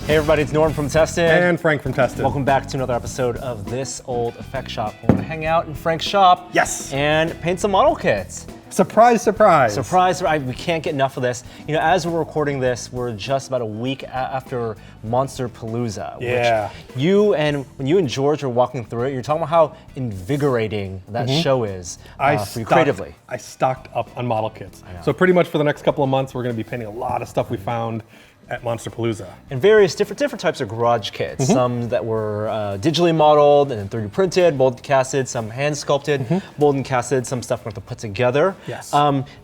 Hey everybody, it's Norm from Tested. And Frank from Tested. Welcome back to another episode of This Old Effect Shop. We're gonna hang out in Frank's shop. Yes. And paint some model kits. Surprise, surprise. Surprise, we can't get enough of this. You know, as we're recording this, we're just about a week after Monsterpalooza. Yeah. Which when you and George were walking through it, you're talking about how invigorating that show is for you creatively. I stocked up on model kits. So pretty much for the next couple of months, we're gonna be painting a lot of stuff we found at Monsterpalooza. And various different types of garage kits. Some that were digitally modeled and then 3D printed, molded casted, some hand sculpted, molded and casted, some stuff we have to put together. Yes.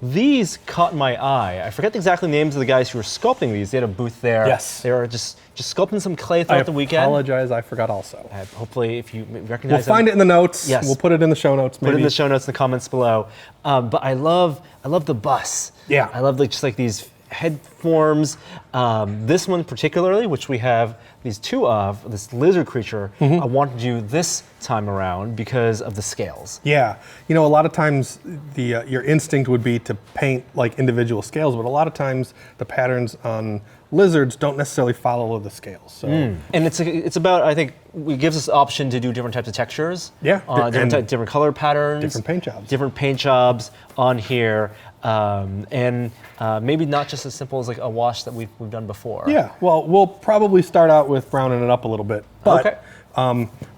These caught my eye. I forget exactly the names of the guys who were sculpting these. They had a booth there. Yes. They were just sculpting some clay throughout the weekend. I apologize, I forgot also. Hopefully, if you recognize We'll find it in the notes. Yes. We'll put it in the show notes. Put it in the show notes in the comments below. But I love the bus. Yeah. I love just like these head forms. This one particularly, which we have these two of, this lizard creature, I wanted to do this time around because of the scales. Yeah, you know, a lot of times your instinct would be to paint like individual scales, but a lot of times the patterns on lizards don't necessarily follow the scales. So. And it's about, I think, it gives us the option to do different types of textures. Yeah. Different color patterns. Different paint jobs. Different paint jobs on here. Maybe not just as simple as like a wash that we've done before. Yeah, well, we'll probably start out with browning it up a little bit. But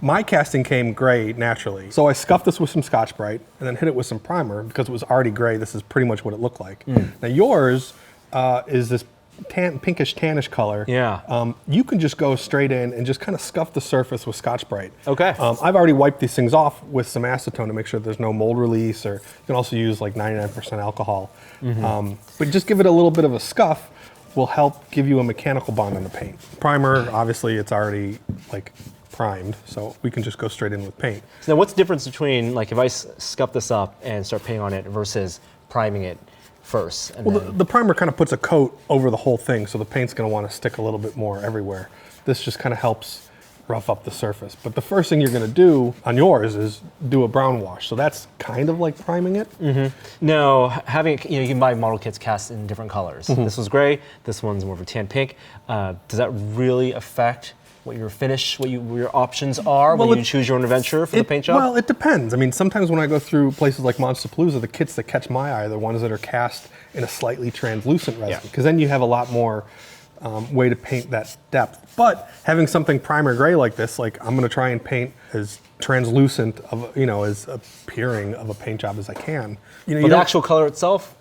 my casting came gray naturally. So I scuffed this with some Scotch-Brite and then hit it with some primer because it was already gray. This is pretty much what it looked like. Now yours is this pinkish tannish color. Yeah. You can just go straight in and just kind of scuff the surface with Scotch-Brite. Okay. I've already wiped these things off with some acetone to make sure there's no mold release, or you can also use like 99% alcohol. But just give it a little bit of a scuff will help give you a mechanical bond on the paint. Primer, obviously it's already like primed, so we can just go straight in with paint. So now what's the difference between like if I scuff this up and start painting on it versus priming it first? And well, the primer kind of puts a coat over the whole thing, so the paint's going to want to stick a little bit more everywhere. This just kind of helps rough up the surface. But the first thing you're going to do on yours is do a brown wash. So that's kind of like priming it. No, you can buy model kits cast in different colors. This was gray. This one's more of a tan pink. Does that really affect what your finish, what your options are when you choose your own adventure for the paint job? Well, it depends. I mean, sometimes when I go through places like Monsterpalooza, the kits that catch my eye are the ones that are cast in a slightly translucent resin, because then you have a lot more way to paint that depth. But having something primer gray like this, like I'm going to try and paint as translucent of, as appearing of a paint job as I can. But the actual color itself?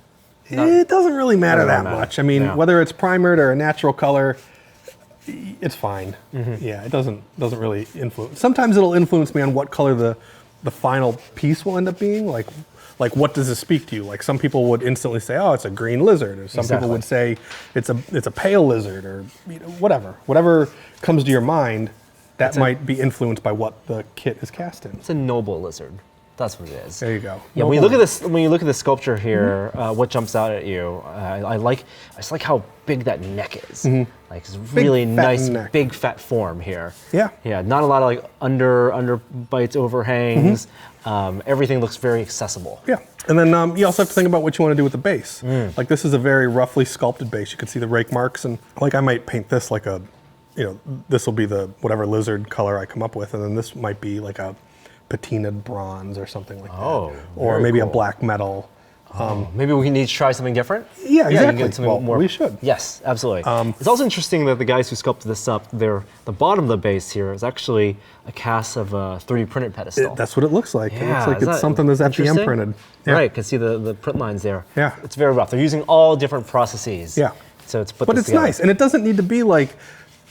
It doesn't really matter that much. I mean, whether it's primered or a natural color, it's fine. Yeah, it doesn't really influence. Sometimes it'll influence me on what color the final piece will end up being. Like what does this speak to you? Like some people would instantly say, oh, it's a green lizard, or some people would say it's a pale lizard, or whatever comes to your mind. That might be influenced by what the kit is cast in. It's a noble lizard. That's what it is. There you go. Yeah, when you look at this, when you look at the sculpture here, what jumps out at you? I just like how big that neck is. Like it's really nice, big fat form here. Yeah. Yeah, not a lot of like under bites, overhangs. Everything looks very accessible. Yeah, and then you also have to think about what you want to do with the base. Like this is a very roughly sculpted base. You can see the rake marks, and like I might paint this like a, this will be the whatever lizard color I come up with, and then this might be like a patinaed bronze or something like that, or maybe a black metal. Maybe we need to try something different. Yeah, exactly. More. We should. Yes, absolutely. It's also interesting that the guys who sculpted this up, the bottom of the base here is actually a cast of a 3D printed pedestal. That's what it looks like. Yeah, it looks like it's something that's FDM printed. Yeah. Right, can see the print lines there. Yeah. It's very rough. They're using all different processes. Yeah. So it's put But this it's together. nice, and it doesn't need to be like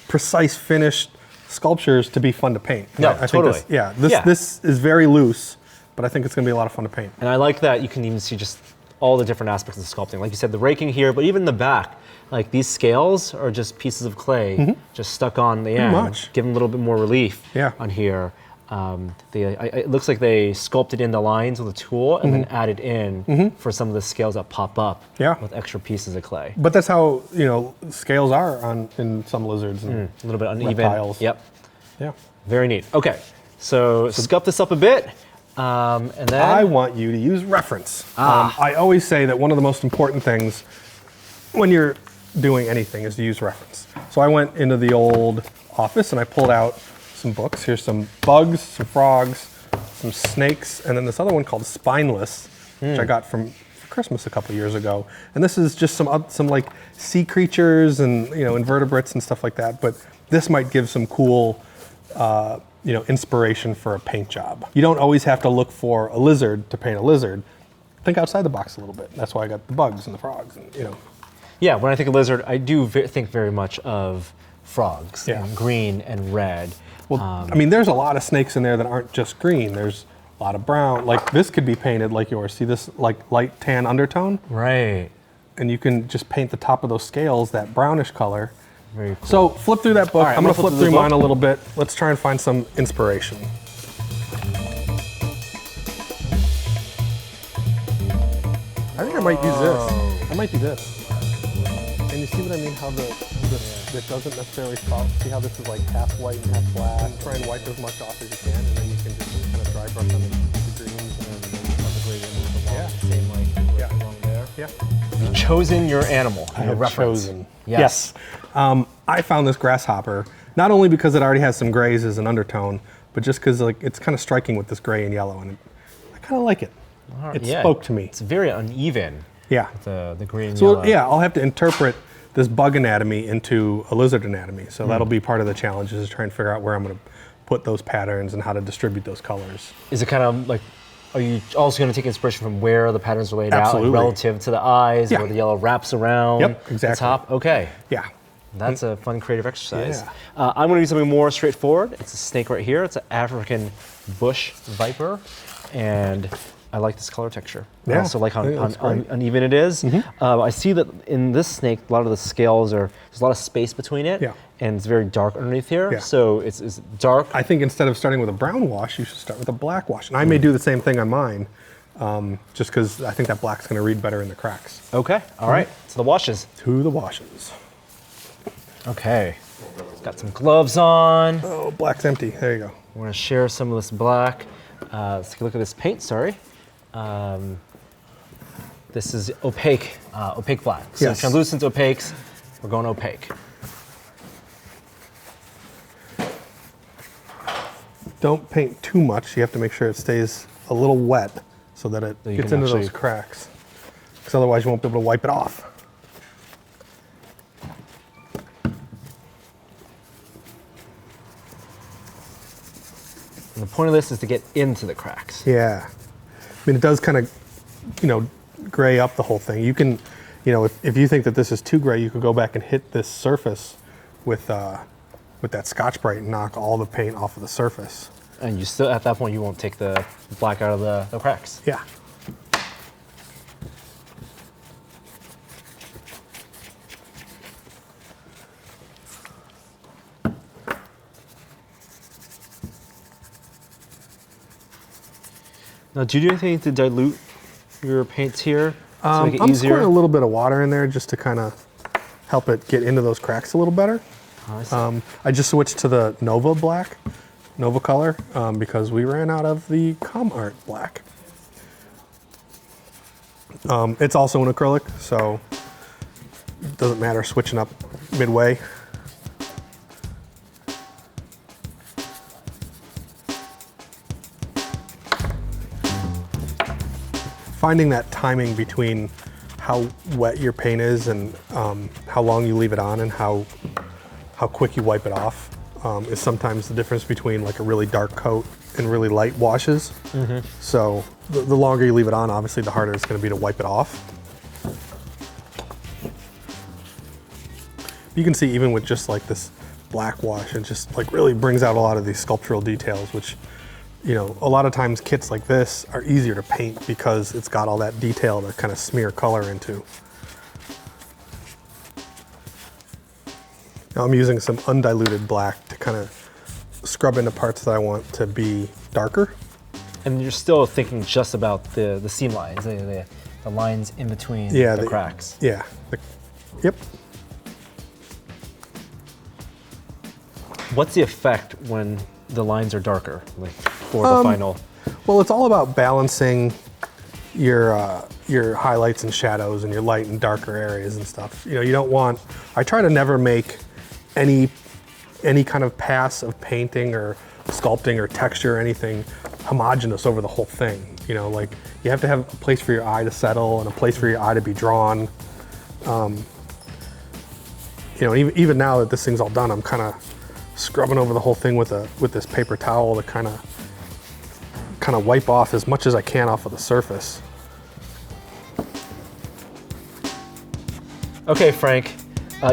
precise finished sculptures to be fun to paint. No, I totally. Think this is very loose, but I think it's going to be a lot of fun to paint. And I like that you can even see just all the different aspects of the sculpting. Like you said, the raking here, but even the back. Like these scales are just pieces of clay just stuck on the end. Give them a little bit more relief on here. It looks like they sculpted in the lines with a tool and then added in for some of the scales that pop up with extra pieces of clay. But that's how scales are in some lizards and a little bit uneven. Reptiles. Yep. Yeah. Very neat. Okay, so scuff this up a bit, and then I want you to use reference. I always say that one of the most important things when you're doing anything is to use reference. So I went into the old office and I pulled out some books. Here's some bugs, some frogs, some snakes, and then this other one called Spineless, which I got for Christmas a couple years ago. And this is just some like sea creatures and invertebrates and stuff like that. But this might give some cool inspiration for a paint job. You don't always have to look for a lizard to paint a lizard. Think outside the box a little bit. That's why I got the bugs and the frogs and Yeah, when I think of lizard, I do think very much of frogs, and green and red. Well, I mean, there's a lot of snakes in there that aren't just green. There's a lot of brown. Like this could be painted like yours. See this like light tan undertone? Right. And you can just paint the top of those scales that brownish color. Very cool. So flip through that book. Right, I'm gonna flip through mine a little bit. Let's try and find some inspiration. I think I might use this. I might do this. And you see what I mean? How that doesn't necessarily follow. See how this is like half white and half black? Try and wipe as much off as you can, and then you can just kind of dry brush on the greens and then the gradient along, along there. Yeah. You've chosen your animal. I have chosen. Yes. I found this grasshopper not only because it already has some grays as an undertone, but just because like it's kind of striking with this gray and yellow, and I kind of like it. It spoke to me. It's very uneven. Yeah. The green and so yellow. yeah, I'll have to interpret this bug anatomy into a lizard anatomy. So that'll be part of the challenge, is to try and figure out where I'm going to put those patterns and how to distribute those colors. Is it kind of like, are you also going to take inspiration from where the patterns are laid Absolutely. out, like relative to the eyes, where the yellow wraps around exactly. the top? Okay. Yeah. That's a fun creative exercise. Yeah. I'm going to do something more straightforward. It's a snake right here. It's an African bush viper, and I like this color texture. I also like how uneven it is. I see that in this snake, a lot of the scales there's a lot of space between it, and it's very dark underneath here. So it's dark. I think instead of starting with a brown wash, you should start with a black wash. And I may do the same thing on mine, just because I think that black's going to read better in the cracks. Okay. All right. To the washes. To the washes. Okay. Got some gloves on. Oh, black's empty. There you go. We're going to share some of this black. Let's take a look at this paint. Sorry. This is opaque black. So translucent opaques, we're going opaque. Don't paint too much. You have to make sure it stays a little wet so that it gets into those cracks. Because otherwise you won't be able to wipe it off. And the point of this is to get into the cracks. Yeah. I mean, it does kind of, gray up the whole thing. You can, if you think that this is too gray, you could go back and hit this surface with that Scotch-Brite and knock all the paint off of the surface. And you still, at that point, you won't take the black out of the cracks. Yeah. Now, do you do anything to dilute your paints here to make it I'm easier? squirting a little bit of water in there just to kind of help it get into those cracks a little better. Oh, I see. I just switched to the Nova black, Nova color, because we ran out of the ComArt black. It's also an acrylic, so it doesn't matter switching up midway. Finding that timing between how wet your paint is and how long you leave it on and how quick you wipe it off is sometimes the difference between like a really dark coat and really light washes. So the longer you leave it on, obviously the harder it's going to be to wipe it off. You can see even with just like this black wash, it just like really brings out a lot of these sculptural details, which a lot of times kits like this are easier to paint because it's got all that detail to kind of smear color into. Now I'm using some undiluted black to kind of scrub into parts that I want to be darker. And you're still thinking just about the seam lines, the lines in between the cracks. Yeah. Yep. What's the effect when the lines are darker, like for the final? Well, it's all about balancing your your highlights and shadows and your light and darker areas and stuff. You know, you don't want, I try to never make any kind of pass of painting or sculpting or texture or anything homogeneous over the whole thing. You know, like you have to have a place for your eye to settle and a place for your eye to be drawn. You know, even now that this thing's all done, I'm kind of scrubbing over the whole thing with this paper towel to kind of wipe off as much as I can off of the surface. Okay, Frank,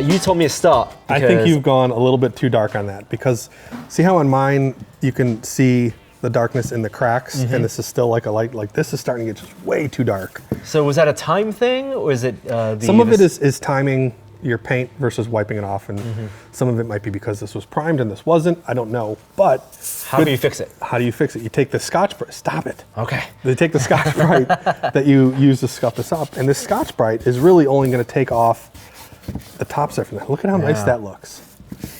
you told me to stop. I think you've gone a little bit too dark on that, because see how on mine you can see the darkness in the cracks, and this is still like a light, like this is starting to get just way too dark. So was that a time thing, or is it some of it is timing your paint versus wiping it off, and some of it might be because this was primed and this wasn't. I don't know, but how do you fix it? How do you fix it? You take the Scotch-Brite. Stop it. Okay. They take the Scotch-Brite that you use to scuff this up, and this Scotch-Brite is really only going to take off the top surface. Look at how nice that looks.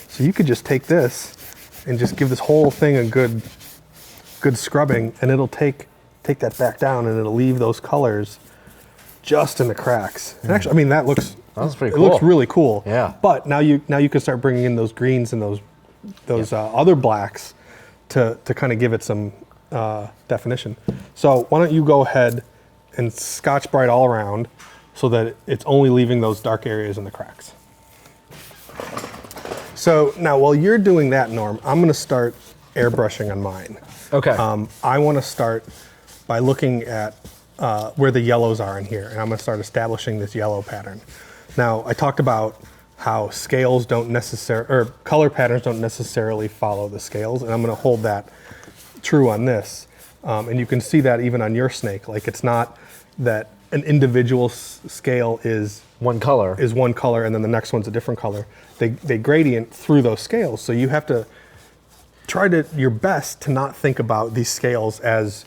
So you could just take this and just give this whole thing a good scrubbing, and it'll take that back down, and it'll leave those colors just in the cracks. And actually, I mean, that looks pretty cool. It looks really cool. Yeah. But now you can start bringing in those greens and those other blacks to kind of give it some definition. So why don't you go ahead and Scotch-Brite all around so that it's only leaving those dark areas in the cracks. So now while you're doing that, Norm, I'm going to start airbrushing on mine. Okay. I want to start by looking at where the yellows are in here, and I'm going to start establishing this yellow pattern. Now, I talked about how scales don't necessarily, or color patterns don't necessarily follow the scales, and I'm going to hold that true on this. And you can see that even on your snake. Like, it's not that an individual scale is one color, and then the next one's a different color. They gradient through those scales, so you have to try your best to not think about these scales as,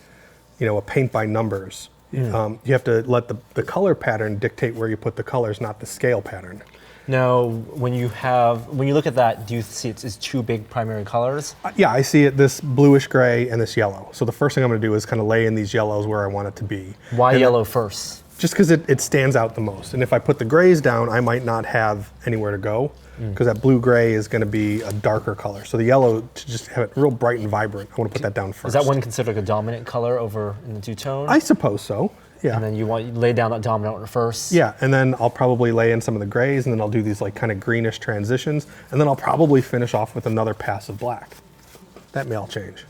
you know, a paint by numbers. You have to let the color pattern dictate where you put the colors, not the scale pattern. Now, when you look at that, do you see it's two big primary colors? Yeah, I see it, this bluish gray and this yellow. So the first thing I'm going to do is kind of lay in these yellows where I want it to be. Why yellow first? Just because it stands out the most. And if I put the grays down, I might not have anywhere to go, because that blue-gray is going to be a darker color. So the yellow, to just have it real bright and vibrant, I want to put that down first. Is that one considered like a dominant color over in the two-tone? I suppose so, yeah. And then you lay down that dominant one first? Yeah, and then I'll probably lay in some of the grays, and then I'll do these like kind of greenish transitions, and then I'll probably finish off with another pass of black. That may all change.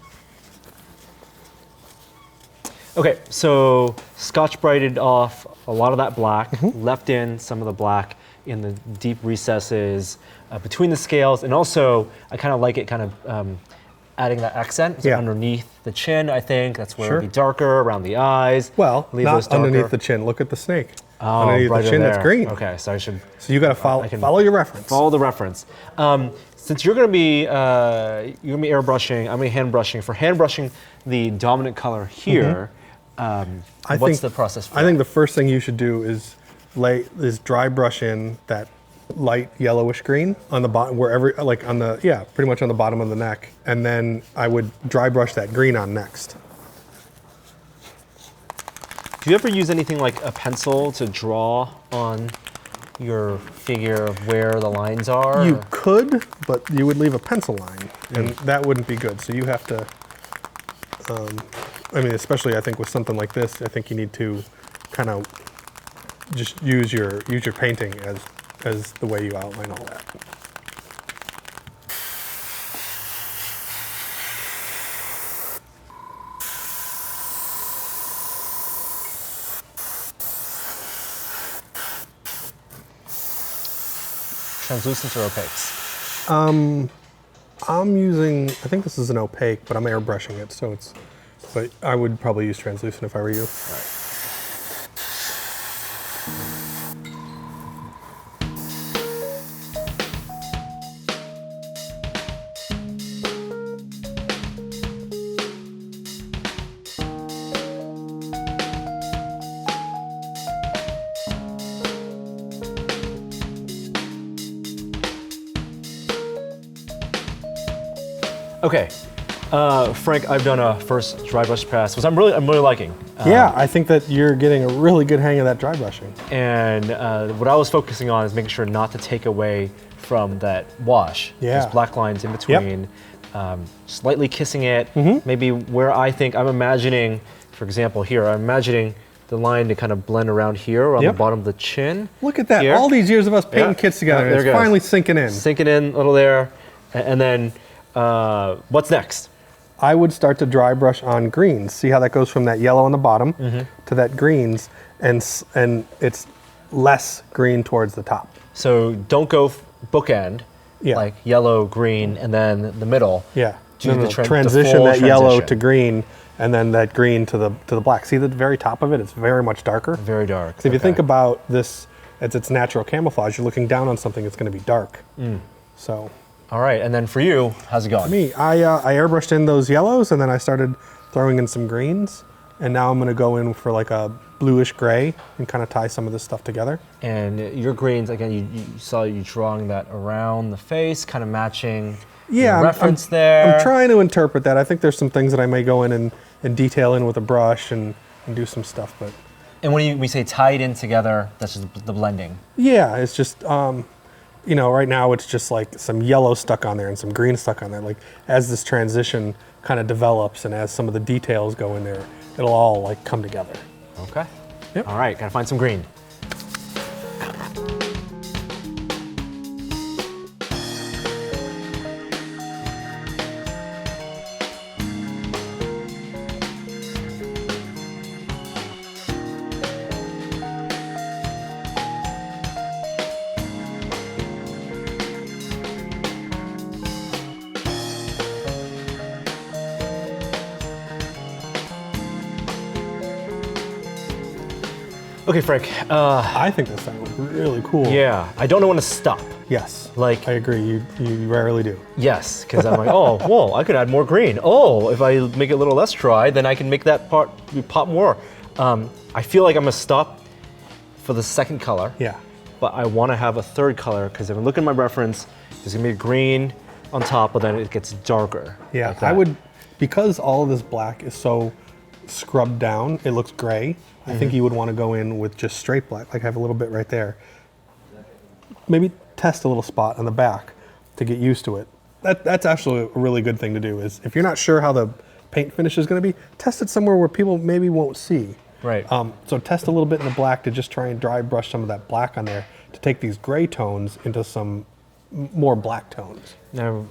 Okay, so Scotch-Brited off a lot of that black, left in some of the black in the deep recesses between the scales, and also I kind of like it kind of adding that accent underneath the chin. I think that's where it'll be darker around the eyes. Well, not underneath the chin. Look at the snake. Oh, underneath right the chin, there. it's green. Okay, so I should. So you got to follow your reference. Follow the reference. Since you're going to be airbrushing, I'm going to be hand brushing. For hand brushing the dominant color here, what's the process for I think the first thing you should do is dry brush in that light yellowish green on the bottom, pretty much on the bottom of the neck. And then I would dry brush that green on next. Do you ever use anything like a pencil to draw on your figure of where the lines are? You could, but you would leave a pencil line, and that wouldn't be good. So you have to, I mean, especially I think with something like this, I think you need to kind of just use your painting as the way you outline all that. Translucent or opaques? I'm using, I think this is an opaque, but I'm airbrushing it, so but I would probably use translucent if I were you. All right. Okay, Frank, I've done a first dry brush pass, which I'm really liking. Yeah, I think that you're getting a really good hang of that dry brushing. And what I was focusing on is making sure not to take away from that wash. Yeah. There's black lines in between. Slightly kissing it, maybe where I'm imagining, for example, here, I'm imagining the line to kind of blend around here on the bottom of the chin. Look at that, here. all these years of us painting kits together, it's finally sinking in. Sinking in a little there, and then what's next? I would start to dry brush on greens. See how that goes from that yellow on the bottom to that greens, and it's less green towards the top. So don't go bookend, like yellow, green, and then the middle. Yeah. Do the transition that yellow to green, and then that green to the black. See the very top of it? It's very much darker. Very dark. So if you think about this as its natural camouflage, you're looking down on something that's going to be dark. So. All right, and then for you, how's it going? Me, I airbrushed in those yellows, and then I started throwing in some greens, and now I'm going to go in for like a bluish gray and kind of tie some of this stuff together. And your greens, again, you saw you drawing that around the face, kind of matching the reference there. I'm trying to interpret that. I think there's some things that I may go in and detail in with a brush and do some stuff. But. And when we say tied in together, that's just the blending? Yeah, it's just... you know, right now it's just like some yellow stuck on there and some green stuck on there. Like as this transition kind of develops and as some of the details go in there, it'll all like come together. Okay. Yep. All right, gotta find some green. Okay, Frank. I think this sounds really cool. Yeah, I don't know when to stop. Yes, like I agree. You rarely do. Yes, because I'm like, oh, whoa, I could add more green. Oh, if I make it a little less dry, then I can make that part pop more. I feel like I'm gonna stop for the second color. Yeah. But I want to have a third color because if I look at my reference, there's gonna be green on top, but then it gets darker. Yeah, like I would, because all of this black is so scrubbed down, it looks gray. I think you would want to go in with just straight black, like I have a little bit right there. Maybe test a little spot on the back to get used to it. That's actually a really good thing to do, is if you're not sure how the paint finish is going to be, test it somewhere where people maybe won't see. Right. So test a little bit in the black to just try and dry brush some of that black on there to take these gray tones into some more black tones. Now,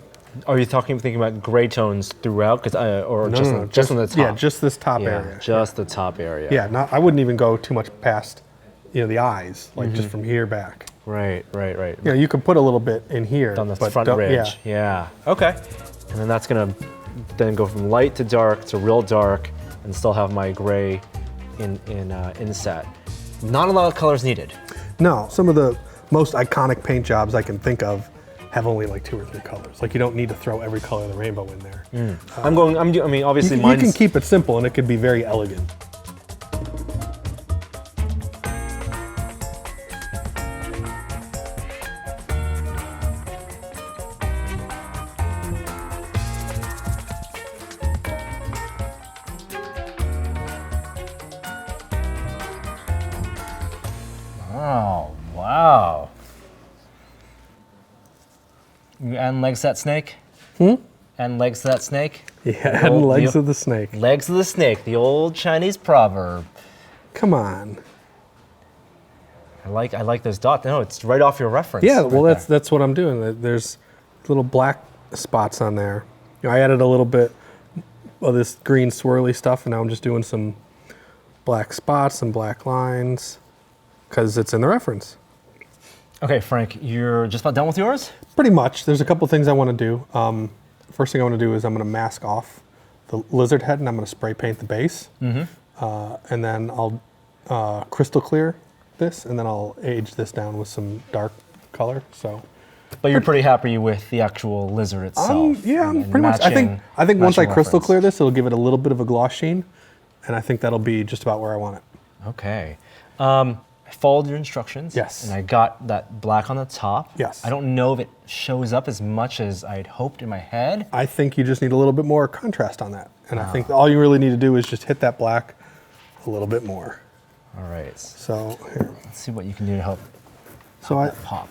are you thinking about gray tones throughout, just on the top? Yeah, just this top area. Just the top area. Yeah, I wouldn't even go too much past, the eyes, like just from here back. Right. You could put a little bit in here on the front ridge. Yeah. Okay. And then that's gonna then go from light to dark to real dark, and still have my gray inset. Not a lot of colors needed. No, some of the most iconic paint jobs I can think of have only like 2 or 3 colors. Like you don't need to throw every color of the rainbow in there. Obviously you can keep it simple and it could be very elegant. Oh, wow. You add legs to that snake? And legs to that snake? Yeah, and legs of the snake. Legs of the snake, the old Chinese proverb. Come on. I like those dots. No, it's right off your reference. Yeah, well, that's what I'm doing. There's little black spots on there. I added a little bit of this green swirly stuff, and now I'm just doing some black spots and black lines because it's in the reference. Okay, Frank, you're just about done with yours? Pretty much. There's a couple things I want to do. First thing I want to do is I'm going to mask off the lizard head, and I'm going to spray paint the base. And then I'll crystal clear this, and then I'll age this down with some dark color. But you're pretty happy with the actual lizard itself? Yeah, pretty much. I think once I crystal clear this, it'll give it a little bit of a gloss sheen, and I think that'll be just about where I want it. Okay. I followed your instructions. Yes. And I got that black on the top. Yes. I don't know if it shows up as much as I'd hoped in my head. I think you just need a little bit more contrast on that. And I think all you really need to do is just hit that black a little bit more. All right. So here. Let's see what you can do to help that pop.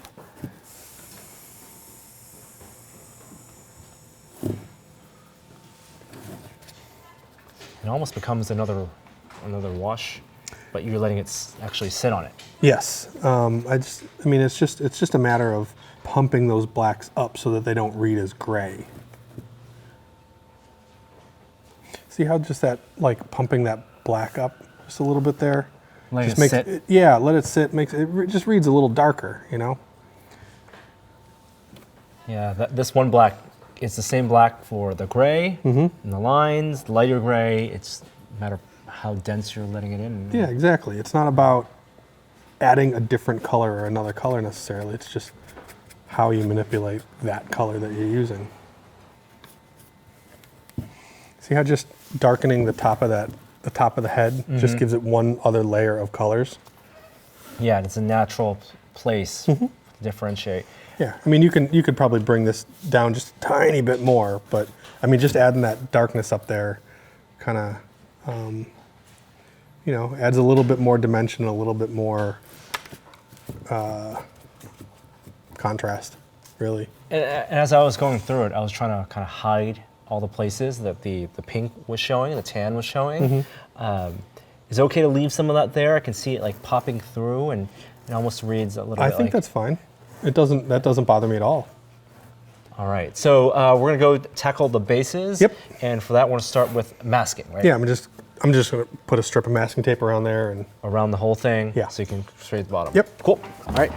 It almost becomes another wash, but you're letting it actually sit on it. Yes. I mean, it's just a matter of pumping those blacks up so that they don't read as gray. See how just that, like pumping that black up just a little bit there? Let just it sit? Yeah, let it sit. It just reads a little darker, you know? Yeah, this one black, it's the same black for the gray and the lines, the lighter gray. It's a matter of how dense you're letting it in. Yeah, exactly. It's not about adding a different color or another color necessarily. It's just how you manipulate that color that you're using. See how just darkening the top of the head just gives it one other layer of colors? Yeah, and it's a natural place to differentiate. Yeah, I mean, you could probably bring this down just a tiny bit more, but I mean, just adding that darkness up there kind of, you know, adds a little bit more dimension, a little bit more contrast, really. And as I was going through it, I was trying to kind of hide all the places that the pink was showing, the tan was showing. Is it okay to leave some of that there? I can see it like popping through, and it almost reads a little bit I think that's fine. That doesn't bother me at all. All right, so we're gonna go tackle the bases. Yep. And for that, we're gonna start with masking, right? Yeah, I'm just gonna put a strip of masking tape around there and around the whole thing. Yeah. So you can straight to the bottom. Yep. Cool. All right.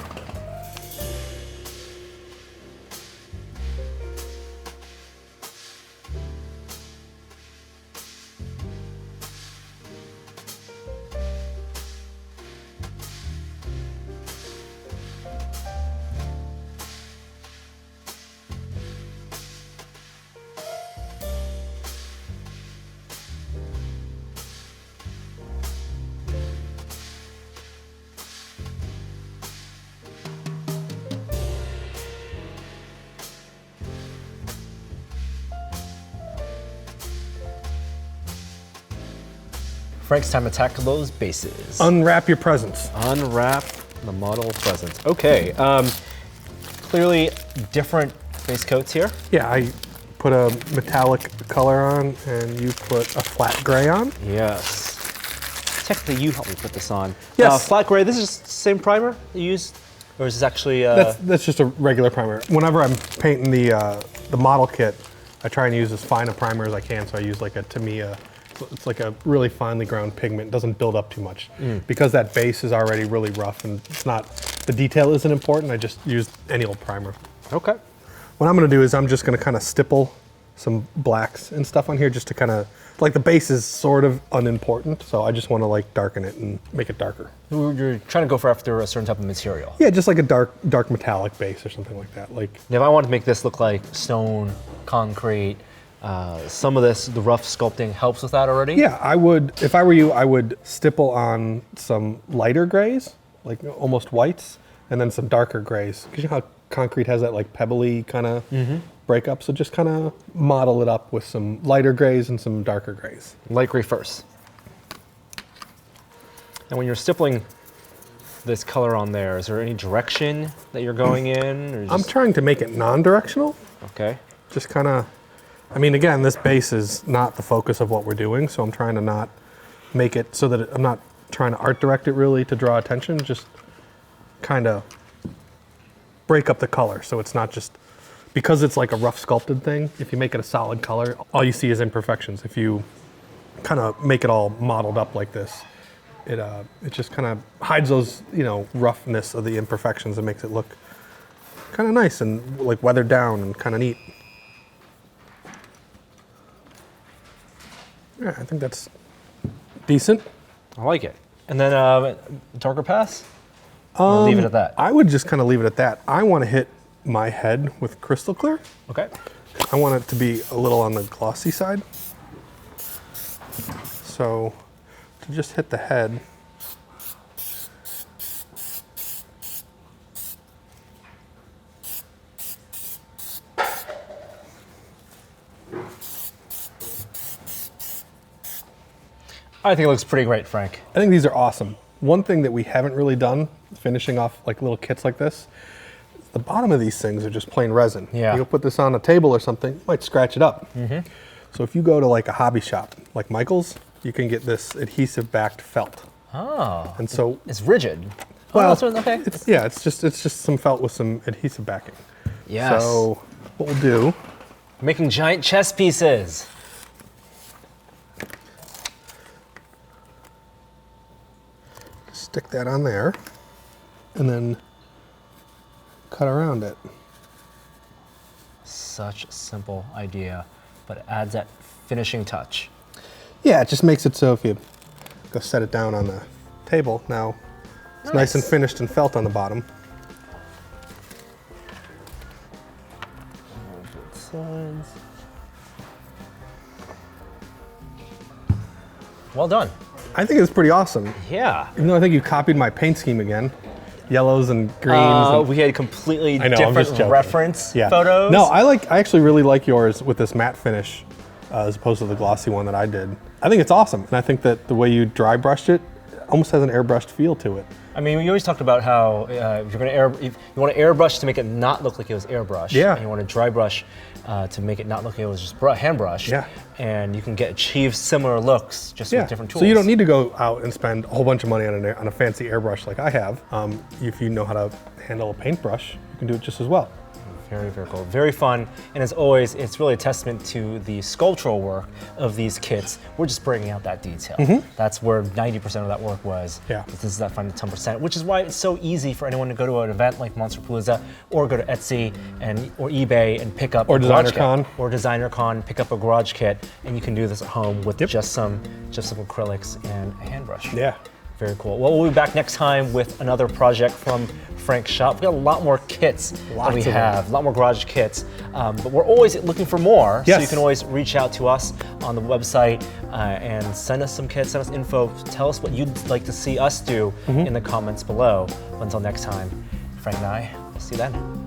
Frank's time to tackle those bases. unwrap your presents. Unwrap the model presents. Okay, clearly different base coats here. Yeah, I put a metallic color on and you put a flat gray on. Yes. Technically, you helped me put this on. Yes. Flat gray, this is the same primer you used? Or is this actually... That's just a regular primer. Whenever I'm painting the model kit, I try and use as fine a primer as I can, so I use like a Tamiya. It's like a really finely ground pigment. It doesn't build up too much. Because that base is already really rough and it's not, the detail isn't important, I just use any old primer. Okay. What I'm gonna do is I'm just gonna kind of stipple some blacks and stuff on here just to kind of, like the base is sort of unimportant, so I just wanna like darken it and make it darker. You're trying to go for after a certain type of material. Yeah, just like a dark metallic base or something like that. Like, Now, if I wanted to make this look like stone, concrete, some of this, the rough sculpting helps with that already? yeah, I would, if I were you, I would stipple on some lighter grays, like almost whites, and then some darker grays. Because you know how concrete has that like pebbly kind of breakup? So just kind of model it up with some lighter grays and some darker grays. Light gray first. And when you're stippling this color on there, is there any direction that you're going in? Or I'm trying to make it non-directional. Okay. Just kind of, I mean, again, this base is not the focus of what we're doing, so I'm trying to not make it so that I'm not trying to art direct it really to draw attention, just kind of break up the color so it's not just, because it's like a rough sculpted thing, if you make it a solid color, all you see is imperfections. If you kind of make it all modeled up like this, it just kind of hides those, you know, roughness of the imperfections and makes it look kind of nice and like weathered down and kind of neat. Yeah, I think that's decent. I like it. And then darker pass? Or leave it at that? I would just kind of leave it at that. I want to hit my head with crystal clear. Okay. I want it to be a little on the glossy side. So to just hit the head. I think it looks pretty great, Frank. I think these are awesome. One thing that we haven't really done, finishing off like little kits like this, the bottom of these things are just plain resin. Yeah. You'll put this on a table or something, you might scratch it up. So if you go to like a hobby shop, like Michael's, you can get this adhesive-backed felt. Oh. And so it's rigid. Well, that's okay. It's just some felt with some adhesive backing. Yes. So what we'll do, making giant chess pieces. stick that on there, and then cut around it. Such a simple idea, but it adds that finishing touch. Yeah, it just makes it so if you go set it down on the table, now it's nice and finished and felt on the bottom. Well done. I think it's pretty awesome. Yeah. Even though I think you copied my paint scheme again. Yellows and greens. We had completely I know, I'm just different joking. reference Yeah. photos. No, I actually really like yours with this matte finish as opposed to the glossy one that I did. I think it's awesome, and I think that the way you dry brushed it almost has an airbrushed feel to it. I mean, we always talked about how if you want to airbrush to make it not look like it was airbrushed. Yeah. And you want to dry brush to make it not look like it was just hand brush. Yeah. And you can achieve similar looks just with different tools. So you don't need to go out and spend a whole bunch of money on a fancy airbrush like I have. If you know how to handle a paintbrush, you can do it just as well. Very, very cool. Very fun. And as always, it's really a testament to the sculptural work of these kits. We're just bringing out that detail. That's where 90% of that work was. Yeah. This is that final 10%, which is why it's so easy for anyone to go to an event like Monsterpalooza or go to Etsy or eBay and pick up or a Designer garage Con. kit. Or Designer Con, pick up a garage kit, and you can do this at home with just some acrylics and a hand brush. Yeah. Very cool. Well, we'll be back next time with another project from Frank's shop. We've got a lot more kits that we have, a lot more garage kits, but we're always looking for more. Yes. So you can always reach out to us on the website and send us some kits, send us info, tell us what you'd like to see us do in the comments below. Until next time, Frank and I, see you then.